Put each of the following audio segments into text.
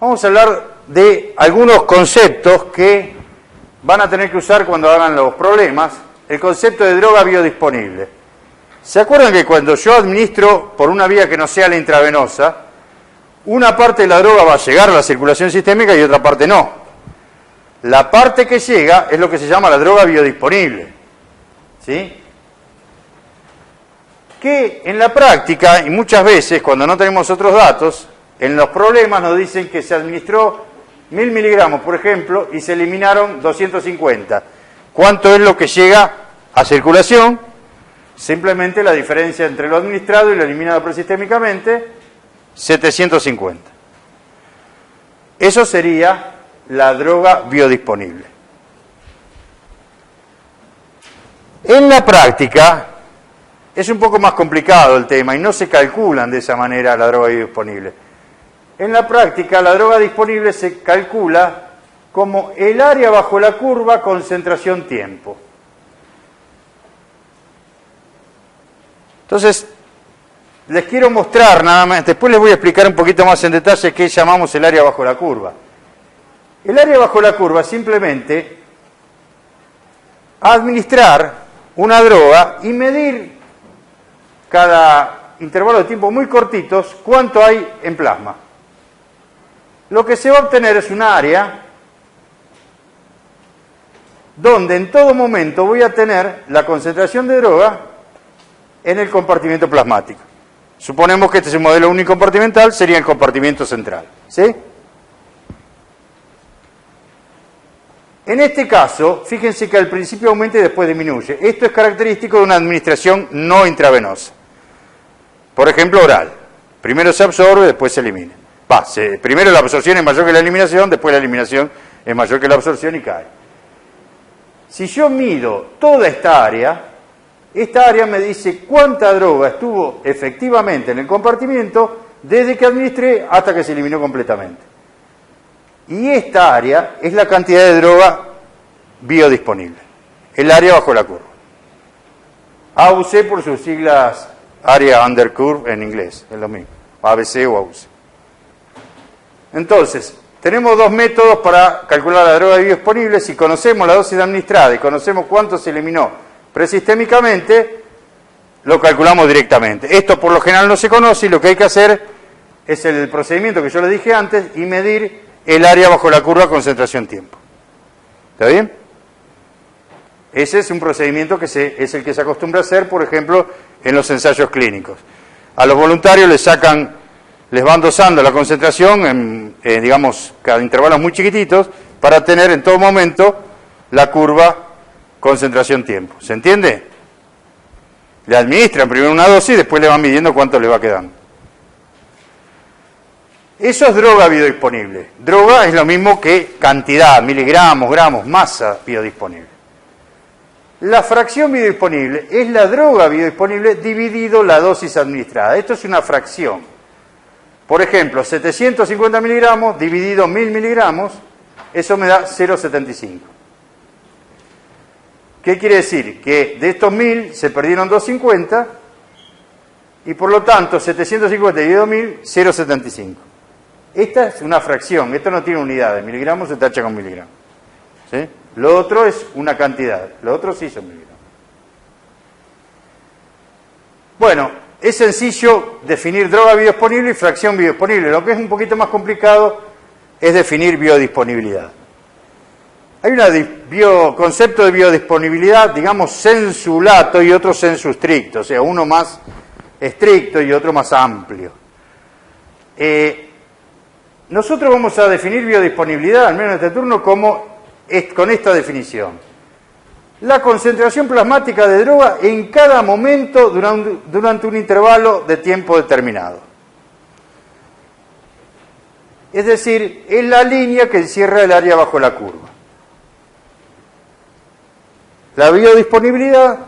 Vamos a hablar de algunos conceptos que van a tener que usar cuando hagan los problemas. El concepto de droga biodisponible. ¿Se acuerdan que cuando yo administro por una vía que no sea la intravenosa, una parte de la droga va a llegar a la circulación sistémica y otra parte no? La parte que llega es lo que se llama la droga biodisponible. ¿Sí? Que en la práctica, y muchas veces cuando no tenemos otros datos, en los problemas nos dicen que se administró 1000 miligramos, por ejemplo, y se eliminaron 250. ¿Cuánto es lo que llega a circulación? Simplemente la diferencia entre lo administrado y lo eliminado presistémicamente, 750. Eso sería la droga biodisponible. En la práctica es un poco más complicado el tema y no se calculan de esa manera la droga biodisponible. En la práctica la droga disponible se calcula como el área bajo la curva concentración-tiempo. Entonces, les quiero mostrar nada más, después les voy a explicar un poquito más en detalle qué llamamos el área bajo la curva. El área bajo la curva simplemente administrar una droga y medir cada intervalo de tiempo muy cortitos cuánto hay en plasma. Lo que se va a obtener es un área donde en todo momento voy a tener la concentración de droga en el compartimento plasmático. Suponemos que este es un modelo unicompartimental, sería el compartimento central. ¿Sí? En este caso, fíjense que al principio aumenta y después disminuye. Esto es característico de una administración no intravenosa. Por ejemplo, oral. Primero se absorbe, después se elimina. Primero la absorción es mayor que la eliminación, después la eliminación es mayor que la absorción y cae. Si yo mido toda esta área me dice cuánta droga estuvo efectivamente en el compartimiento desde que administré hasta que se eliminó completamente. Y esta área es la cantidad de droga biodisponible, el área bajo la curva. AUC por sus siglas Area Under Curve en inglés, es lo mismo, ABC o AUC. Entonces, tenemos dos métodos para calcular la droga biodisponible. Si conocemos la dosis administrada y conocemos cuánto se eliminó presistémicamente, lo calculamos directamente. Esto por lo general no se conoce y lo que hay que hacer es el procedimiento que yo les dije antes y medir el área bajo la curva concentración-tiempo. ¿Está bien? Ese es un procedimiento que es el que se acostumbra a hacer, por ejemplo, en los ensayos clínicos. A los voluntarios les van dosando la concentración en, digamos, cada intervalos muy chiquititos para tener en todo momento la curva concentración-tiempo. ¿Se entiende? Le administran primero una dosis y después le van midiendo cuánto le va quedando. Eso es droga biodisponible. Droga es lo mismo que cantidad, miligramos, gramos, masa biodisponible. La fracción biodisponible es la droga biodisponible dividido la dosis administrada. Esto es una fracción. Por ejemplo, 750 miligramos dividido 1000 miligramos, eso me da 0,75. ¿Qué quiere decir? Que de estos 1000 se perdieron 250 y por lo tanto 750 dividido 1000, 0,75. Esta es una fracción, esto no tiene unidades, miligramos se tacha con miligramos. ¿Sí? Lo otro es una cantidad, lo otro sí son miligramos. Bueno, es sencillo definir droga biodisponible y fracción biodisponible. Lo que es un poquito más complicado es definir biodisponibilidad. Hay un concepto de biodisponibilidad, digamos, sensu lato y otro sensu stricto, o sea, uno más estricto y otro más amplio. Nosotros vamos a definir biodisponibilidad, al menos en este turno, con esta definición. La concentración plasmática de droga en cada momento durante un intervalo de tiempo determinado. Es decir, es la línea que encierra el área bajo la curva. La biodisponibilidad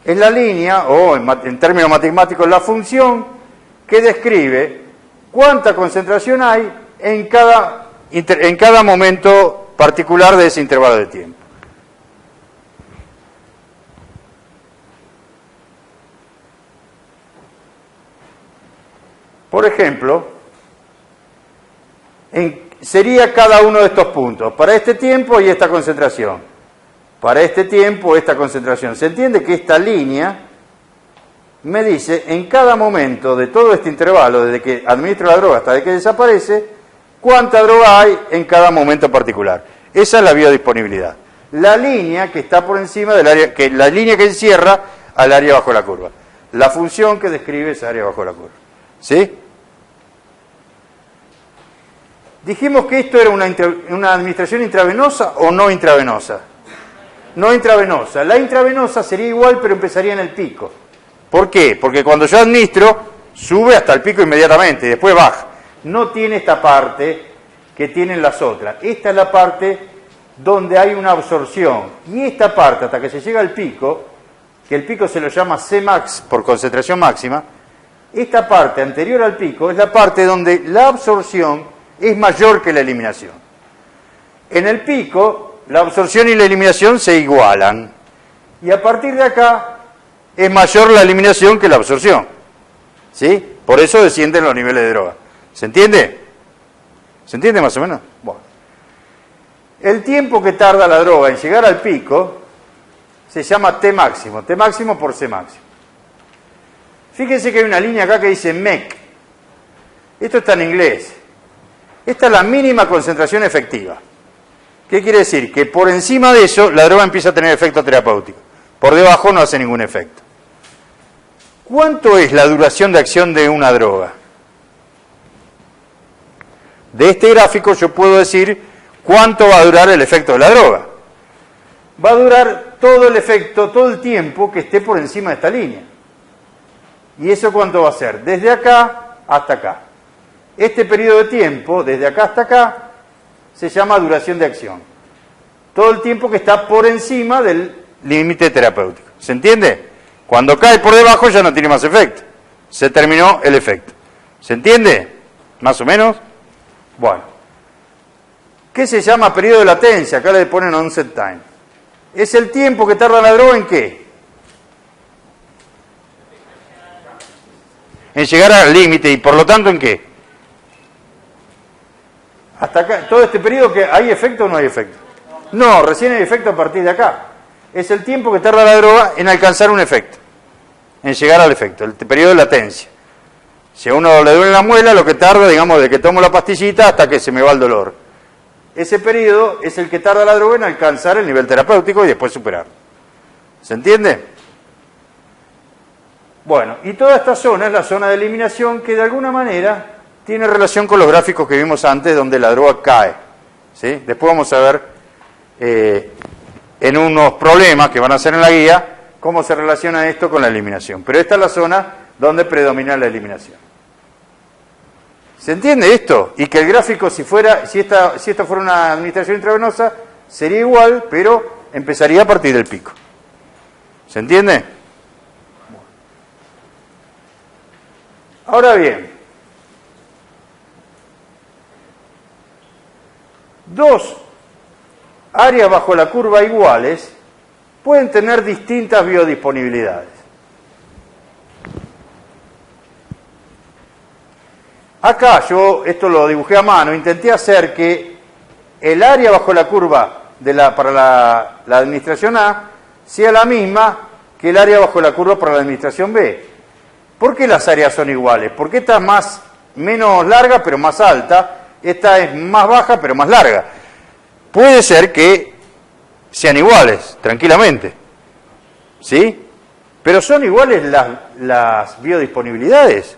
es la línea, o en términos matemáticos la función, que describe cuánta concentración hay en cada momento particular de ese intervalo de tiempo. Por ejemplo, sería cada uno de estos puntos. Para este tiempo y esta concentración. Para este tiempo, esta concentración. Se entiende que esta línea me dice en cada momento de todo este intervalo, desde que administro la droga hasta que desaparece, cuánta droga hay en cada momento particular. Esa es la biodisponibilidad. La línea que está por encima del área, la línea que encierra al área bajo la curva. La función que describe esa área bajo la curva. ¿Sí? Dijimos que esto era una administración intravenosa o no intravenosa. No intravenosa. La intravenosa sería igual, pero empezaría en el pico. ¿Por qué? Porque cuando yo administro, sube hasta el pico inmediatamente y después baja. No tiene esta parte que tienen las otras. Esta es la parte donde hay una absorción. Y esta parte, hasta que se llega al pico, que el pico se lo llama Cmax por concentración máxima, esta parte anterior al pico es la parte donde la absorción es mayor que la eliminación. En el pico, la absorción y la eliminación se igualan. Y a partir de acá, es mayor la eliminación que la absorción. ¿Sí? Por eso descienden los niveles de droga. ¿Se entiende? ¿Se entiende más o menos? Bueno. El tiempo que tarda la droga en llegar al pico se llama T máximo. T máximo por C máximo. Fíjense que hay una línea acá que dice MEC. Esto está en inglés. Esta es la mínima concentración efectiva. ¿Qué quiere decir? Que por encima de eso la droga empieza a tener efecto terapéutico. Por debajo no hace ningún efecto. ¿Cuánto es la duración de acción de una droga? De este gráfico yo puedo decir cuánto va a durar el efecto de la droga. Va a durar todo el efecto, todo el tiempo que esté por encima de esta línea. ¿Y eso cuánto va a ser? Desde acá hasta acá. Este periodo de tiempo, desde acá hasta acá, se llama duración de acción. Todo el tiempo que está por encima del límite terapéutico. ¿Se entiende? Cuando cae por debajo ya no tiene más efecto. Se terminó el efecto. ¿Se entiende? ¿Más o menos? Bueno. ¿Qué se llama periodo de latencia? Acá le ponen onset time. Es el tiempo que tarda la droga en ¿qué? En llegar al límite y por lo tanto ¿en qué? Hasta acá, todo este periodo que ¿hay efecto o no hay efecto? No, recién hay efecto a partir de acá. Es el tiempo que tarda la droga en alcanzar un efecto, en llegar al efecto, el periodo de latencia. Si a uno le duele la muela, lo que tarda, digamos, de que tomo la pastillita hasta que se me va el dolor. Ese periodo es el que tarda la droga en alcanzar el nivel terapéutico y después superarlo. ¿Se entiende? Bueno, y toda esta zona es la zona de eliminación que de alguna manera tiene relación con los gráficos que vimos antes donde la droga cae. ¿Sí? Después vamos a ver en unos problemas que van a hacer en la guía cómo se relaciona esto con la eliminación. Pero esta es la zona donde predomina la eliminación. ¿Se entiende esto? Y que el gráfico, si esto fuera una administración intravenosa, sería igual, pero empezaría a partir del pico. ¿Se entiende? Ahora bien, dos áreas bajo la curva iguales pueden tener distintas biodisponibilidades. Acá yo, esto lo dibujé a mano, intenté hacer que el área bajo la curva para la administración A sea la misma que el área bajo la curva para la administración B. ¿Por qué las áreas son iguales? Porque esta es menos larga pero más alta, esta es más baja pero más larga. Puede ser que sean iguales, tranquilamente. ¿Sí? ¿Pero son iguales las biodisponibilidades?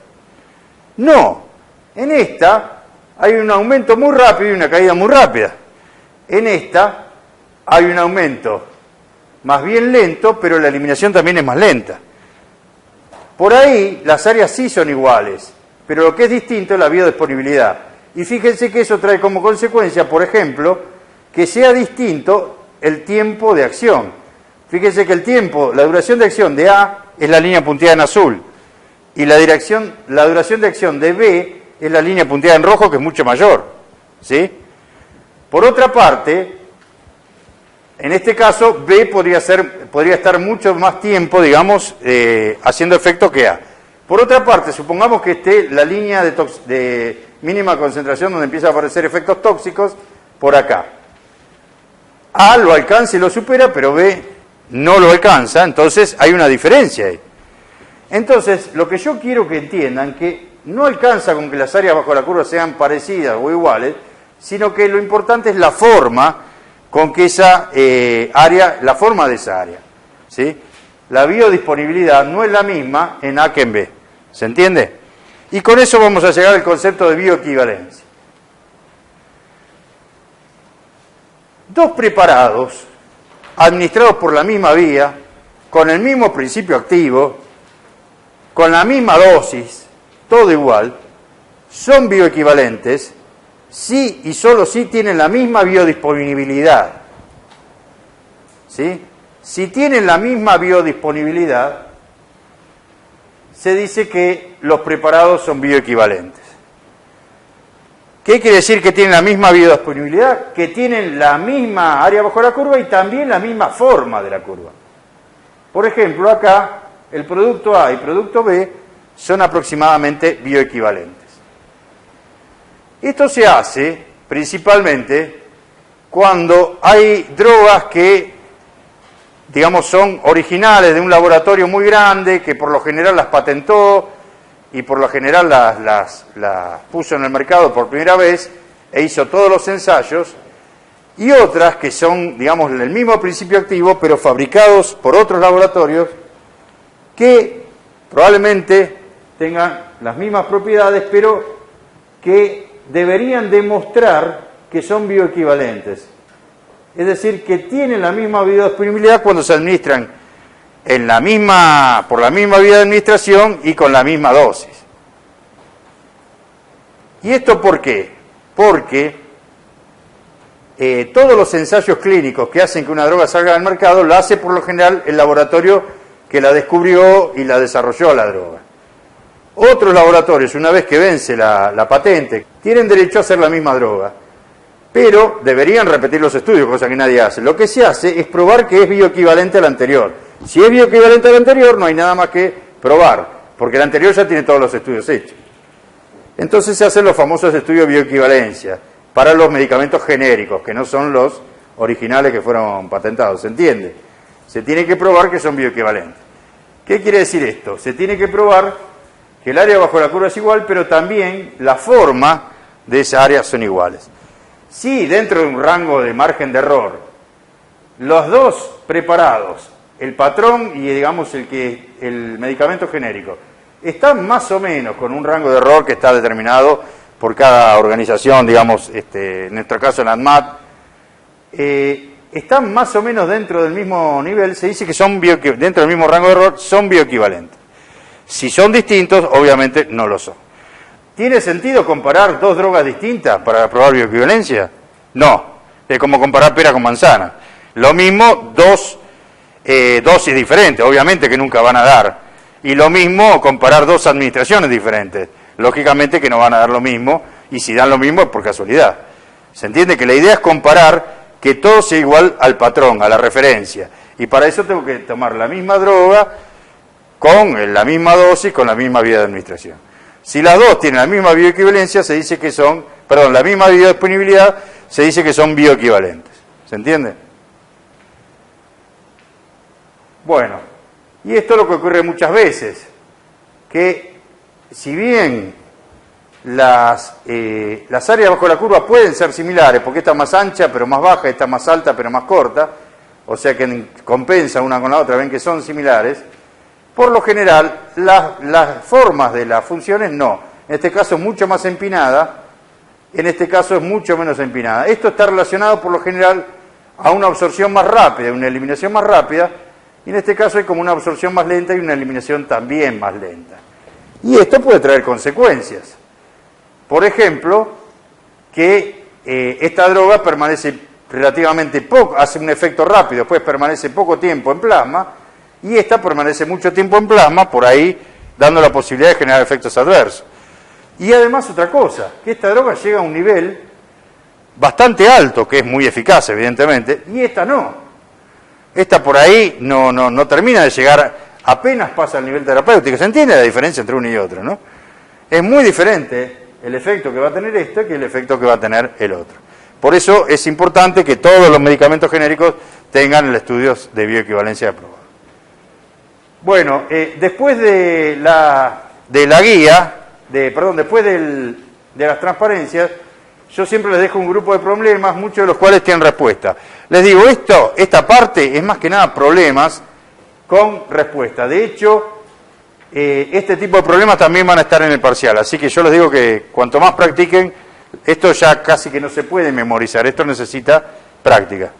No. En esta hay un aumento muy rápido y una caída muy rápida. En esta hay un aumento más bien lento, pero la eliminación también es más lenta. Por ahí las áreas sí son iguales, pero lo que es distinto es la biodisponibilidad. Y fíjense que eso trae como consecuencia, por ejemplo, que sea distinto el tiempo de acción. Fíjense que la duración de acción de A es la línea punteada en azul y la duración de acción de B es la línea punteada en rojo, que es mucho mayor. ¿Sí? Por otra parte, en este caso, B podría estar mucho más tiempo, digamos, haciendo efecto que A. Por otra parte, supongamos que esté la línea de mínima concentración donde empiezan a aparecer efectos tóxicos, por acá. A lo alcanza y lo supera, pero B no lo alcanza, entonces hay una diferencia ahí. Entonces, lo que yo quiero que entiendan, que no alcanza con que las áreas bajo la curva sean parecidas o iguales, sino que lo importante es la forma con que esa área, la forma de esa área, ¿sí? La biodisponibilidad no es la misma en A que en B, ¿se entiende? Y con eso vamos a llegar al concepto de bioequivalencia. Dos preparados, administrados por la misma vía, con el mismo principio activo, con la misma dosis, todo igual, son bioequivalentes si y solo si tienen la misma biodisponibilidad. ¿Sí? Si tienen la misma biodisponibilidad, se dice que los preparados son bioequivalentes. ¿Qué quiere decir que tienen la misma biodisponibilidad? Que tienen la misma área bajo la curva y también la misma forma de la curva. Por ejemplo, acá el producto A y producto B son aproximadamente bioequivalentes. Esto se hace principalmente cuando hay drogas que, digamos, son originales de un laboratorio muy grande, que por lo general las patentó y por lo general las puso en el mercado por primera vez e hizo todos los ensayos, y otras que son, digamos, el mismo principio activo, pero fabricados por otros laboratorios que probablemente tengan las mismas propiedades, pero que deberían demostrar que son bioequivalentes. Es decir, que tienen la misma biodisponibilidad cuando se administran por la misma vía de administración y con la misma dosis. ¿Y esto por qué? Porque todos los ensayos clínicos que hacen que una droga salga al mercado lo hace por lo general el laboratorio que la descubrió y la desarrolló la droga. Otros laboratorios, una vez que vence la patente, tienen derecho a hacer la misma droga, pero deberían repetir los estudios, cosa que nadie hace. Lo que se hace es probar que es bioequivalente al anterior. Si es bioequivalente al anterior, no hay nada más que probar, porque el anterior ya tiene todos los estudios hechos. Entonces se hacen los famosos estudios de bioequivalencia para los medicamentos genéricos, que no son los originales que fueron patentados, ¿se entiende? Se tiene que probar que son bioequivalentes. ¿Qué quiere decir esto? Se tiene que probar que el área bajo la curva es igual, pero también la forma de esa área son iguales. Si dentro de un rango de margen de error, los dos preparados, el patrón y digamos el medicamento genérico, están más o menos con un rango de error que está determinado por cada organización, digamos, en nuestro caso la ANMAT, están más o menos dentro del mismo nivel, se dice que son dentro del mismo rango de error, son bioequivalentes. Si son distintos, obviamente no lo son. ¿Tiene sentido comparar dos drogas distintas para probar bioequivalencia? No, es como comparar pera con manzana. Lo mismo, dos dosis diferentes, obviamente que nunca van a dar. Y lo mismo comparar dos administraciones diferentes, lógicamente que no van a dar lo mismo, y si dan lo mismo es por casualidad. ¿Se entiende? Que la idea es comparar que todo sea igual al patrón, a la referencia. Y para eso tengo que tomar la misma droga, con la misma dosis, con la misma vía de administración. Si las dos tienen la misma bioequivalencia, se dice que son, la misma biodisponibilidad, se dice que son bioequivalentes. ¿Se entiende? Bueno, y esto es lo que ocurre muchas veces, que si bien las áreas bajo la curva pueden ser similares, porque esta es más ancha pero más baja, esta es más alta pero más corta, o sea que compensan una con la otra, ven que son similares, por lo general las formas de las funciones no. En este caso es mucho más empinada, en este caso es mucho menos empinada. Esto está relacionado por lo general a una absorción más rápida, una eliminación más rápida, y en este caso hay como una absorción más lenta y una eliminación también más lenta. Y esto puede traer consecuencias. Por ejemplo, que esta droga permanece relativamente poco, hace un efecto rápido, después permanece poco tiempo en plasma, y esta permanece mucho tiempo en plasma, por ahí dando la posibilidad de generar efectos adversos. Y además otra cosa, que esta droga llega a un nivel bastante alto, que es muy eficaz evidentemente, y esta no. Esta por ahí no termina de llegar, apenas pasa al nivel terapéutico. ¿Se entiende la diferencia entre una y otra, no? Es muy diferente el efecto que va a tener esto que el efecto que va a tener el otro. Por eso es importante que todos los medicamentos genéricos tengan el estudio de bioequivalencia aprobado. Bueno, después de la guía, después de las transparencias, yo siempre les dejo un grupo de problemas, muchos de los cuales tienen respuesta. Les digo, esta parte es más que nada problemas con respuesta. De hecho, este tipo de problemas también van a estar en el parcial, así que yo les digo que cuanto más practiquen, esto ya casi que no se puede memorizar, esto necesita práctica.